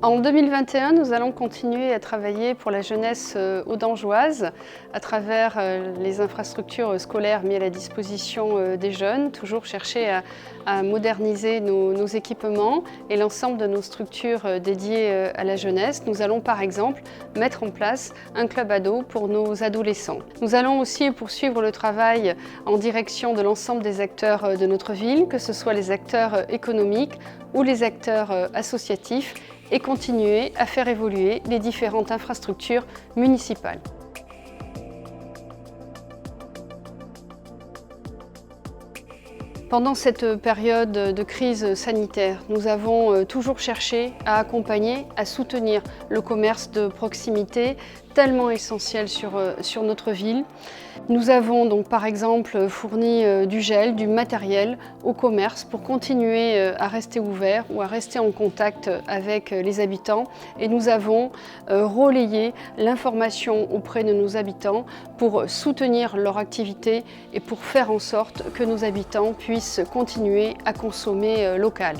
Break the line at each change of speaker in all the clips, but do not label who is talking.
En 2021, nous allons continuer à travailler pour la jeunesse audangeoise à travers les infrastructures scolaires mises à la disposition des jeunes, toujours chercher à moderniser nos équipements et l'ensemble de nos structures dédiées à la jeunesse. Nous allons par exemple mettre en place un club ado pour nos adolescents. Nous allons aussi poursuivre le travail en direction de l'ensemble des acteurs de notre ville, que ce soit les acteurs économiques ou les acteurs associatifs, et continuer à faire évoluer les différentes infrastructures municipales. Pendant cette période de crise sanitaire, nous avons toujours cherché à accompagner, à soutenir le commerce de proximité, tellement essentiel sur notre ville. Nous avons donc par exemple fourni du gel, du matériel au commerce pour continuer à rester ouvert ou à rester en contact avec les habitants. Et nous avons relayé l'information auprès de nos habitants pour soutenir leur activité et pour faire en sorte que nos habitants puissent continuer à consommer local.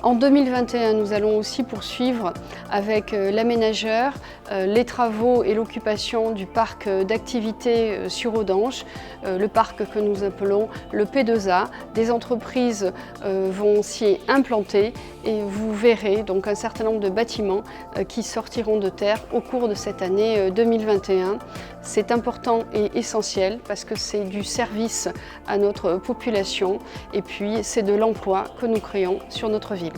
En 2021, nous allons aussi poursuivve avec l'aménageur les travaux et l'occupation du parc d'activités sur Audange, le parc que nous appelons le P2A. Des entreprises vont s'y implanter et vous verrez donc un certain nombre de bâtiments qui sortiront de terre au cours de cette année 2021. C'est important et essentiel parce que c'est du service à notre population et puis c'est de l'emploi que nous créons sur notre ville.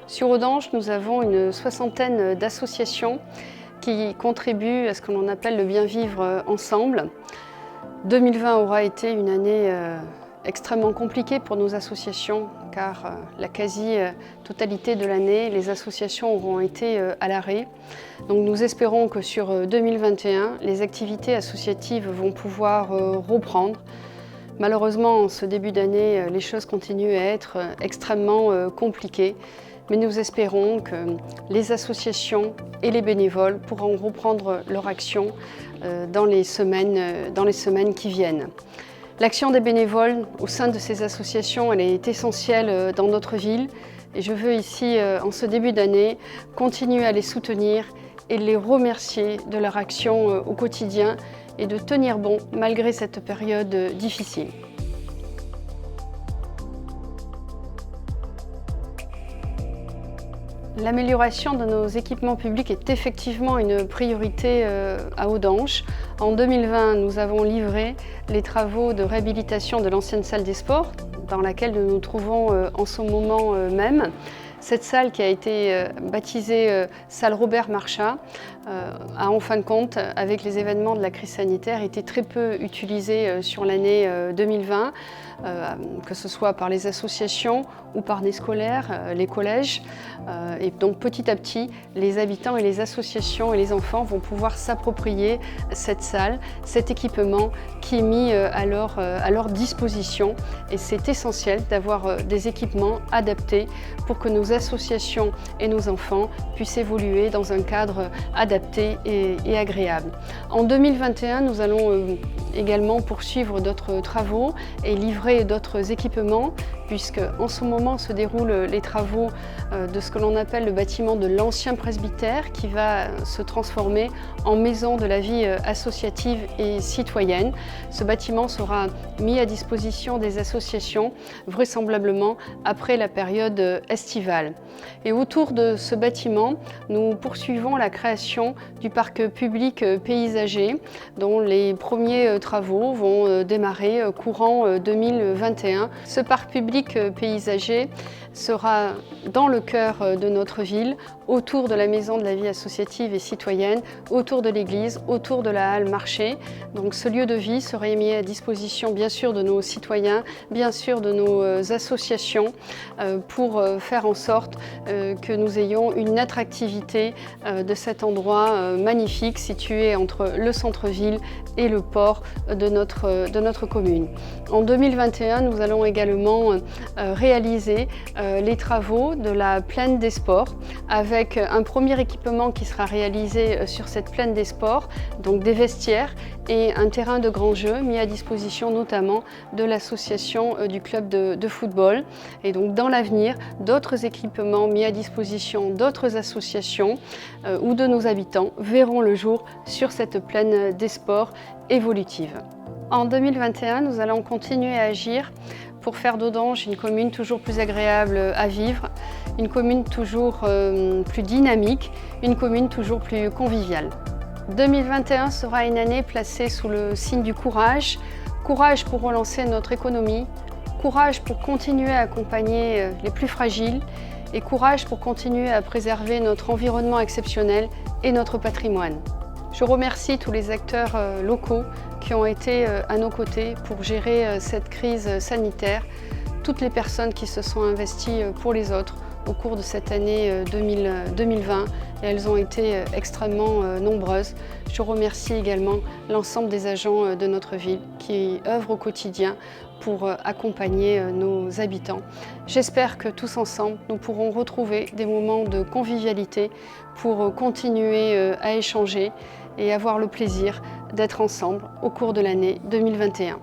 Sur Audange, nous avons une soixantaine d'associations qui contribuent à ce que l'on appelle le bien vivre ensemble. 2020 aura été une année extrêmement compliquée pour nos associations car la quasi-totalité de l'année, les associations auront été à l'arrêt. Donc nous espérons que sur 2021, les activités associatives vont pouvoir reprendre. Malheureusement, en ce début d'année, les choses continuent à être extrêmement compliquées. Mais nous espérons que les associations et les bénévoles pourront reprendre leur action dans les semaines qui viennent. L'action des bénévoles au sein de ces associations, elle est essentielle dans notre ville et je veux ici, en ce début d'année, continuer à les soutenir et les remercier de leur action au quotidien et de tenir bon malgré cette période difficile. L'amélioration de nos équipements publics est effectivement une priorité à Audange. En 2020, nous avons livré les travaux de réhabilitation de l'ancienne salle des sports, dans laquelle nous nous trouvons en ce moment même. Cette salle qui a été baptisée salle Robert Marchas a en fin de compte, avec les événements de la crise sanitaire, été très peu utilisée sur l'année 2020, que ce soit par les associations ou par les scolaires, les collèges. Et donc petit à petit, les habitants et les associations et les enfants vont pouvoir s'approprier cette salle, cet équipement qui est mis à leur disposition. Et c'est essentiel d'avoir des équipements adaptés pour que nos associations et nos enfants puissent évoluer dans un cadre adapté et agréable. En 2021, nous allons également poursuivre d'autres travaux et livrer d'autres équipements puisque en ce moment se déroulent les travaux de ce que l'on appelle le bâtiment de l'ancien presbytère qui va se transformer en maison de la vie associative et citoyenne. Ce bâtiment sera mis à disposition des associations vraisemblablement après la période estivale. Et autour de ce bâtiment, nous poursuivons la création du parc public paysager dont les premiers travaux vont démarrer courant 2021. Ce parc public paysager sera dans le cœur de notre ville, autour de la maison de la vie associative et citoyenne, autour de l'église, autour de la halle marché. Donc ce lieu de vie sera mis à disposition bien sûr de nos citoyens, bien sûr de nos associations pour faire en sorte que nous ayons une attractivité de cet endroit magnifique situé entre le centre-ville et le port de notre commune. En 2021, nous allons également réaliser les travaux de la plaine des sports avec avec un premier équipement qui sera réalisé sur cette plaine des sports, donc des vestiaires et un terrain de grand jeu mis à disposition notamment de l'association du club de football. Et donc dans l'avenir, d'autres équipements mis à disposition d'autres associations ou de nos habitants verront le jour sur cette plaine des sports évolutive. En 2021, nous allons continuer à agir pour faire d'Audange une commune toujours plus agréable à vivre, une commune toujours plus dynamique, une commune toujours plus conviviale. 2021 sera une année placée sous le signe du courage. Courage pour relancer notre économie, courage pour continuer à accompagner les plus fragiles et courage pour continuer à préserver notre environnement exceptionnel et notre patrimoine. Je remercie tous les acteurs locaux qui ont été à nos côtés pour gérer cette crise sanitaire, toutes les personnes qui se sont investies pour les autres au cours de cette année 2020 et elles ont été extrêmement nombreuses. Je remercie également l'ensemble des agents de notre ville qui œuvrent au quotidien pour accompagner nos habitants. J'espère que tous ensemble, nous pourrons retrouver des moments de convivialité pour continuer à échanger et avoir le plaisir d'être ensemble au cours de l'année 2021.